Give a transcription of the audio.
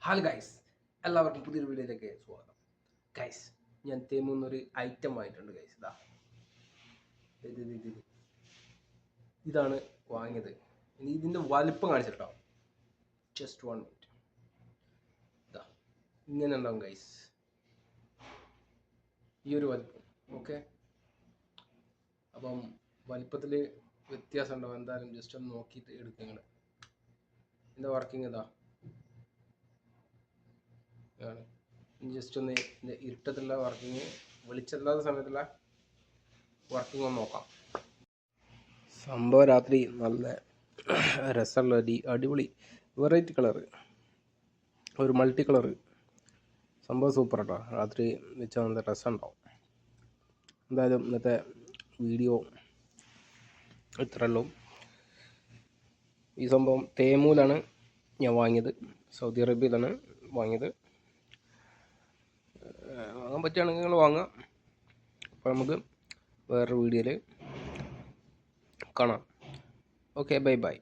Hello guys, എല്ലാവർക്കും പുതിയൊരു വീഡിയോയിലേക്ക് സ്വാഗതം. ഗൈസ്, ഞാൻ തേമുന്നൊരു ഐറ്റം വാങ്ങിയിട്ടുണ്ട് ഗൈസ്. ഇതാണ് വാങ്ങിയത്. ഇനി ഇതിൻ്റെ വലിപ്പം കാണിച്ചിട്ടോ. Just 1 minute. ഇങ്ങനെ ഉണ്ടാവും ഗൈസ്, ഈ ഒരു വലിപ്പം. ഓക്കെ, അപ്പം വലിപ്പത്തിൽ വ്യത്യാസം ഉണ്ടാവും. എന്തായാലും ജസ്റ്റ് ഒന്ന് നോക്കിയിട്ട് എടുക്കുക. നിങ്ങൾ ഇതിൻ്റെ വർക്കിംഗ് ആണ്. ജസ്റ്റ് ഒന്ന് ഇരുട്ടത്തുള്ള വർക്കിങ്, വെളിച്ചമില്ലാത്ത സമയത്തുള്ള വർക്കിംഗ് ഒന്ന് നോക്കാം. സംഭവം രാത്രി നല്ല രസമുള്ള അടിപൊളി വെറൈറ്റി കളറ്, ഒരു മൾട്ടി കളറ് സംഭവം സൂപ്പർ കേട്ടോ. രാത്രി വെച്ചാൽ നല്ല രസമുണ്ടാവും. എന്തായാലും ഇന്നത്തെ വീഡിയോ ഇത്രയുള്ളൂ. ഈ സംഭവം തേമൂലാണ് ഞാൻ വാങ്ങിയത്, സൗദി അറേബ്യയിലാണ് വാങ്ങിയത്. വാങ്ങാൻ പറ്റുകയാണെങ്കിൽ നിങ്ങൾ വാങ്ങാം. അപ്പോൾ നമുക്ക് വേറൊരു വീഡിയോയിൽ കാണാം. Okay, bye bye.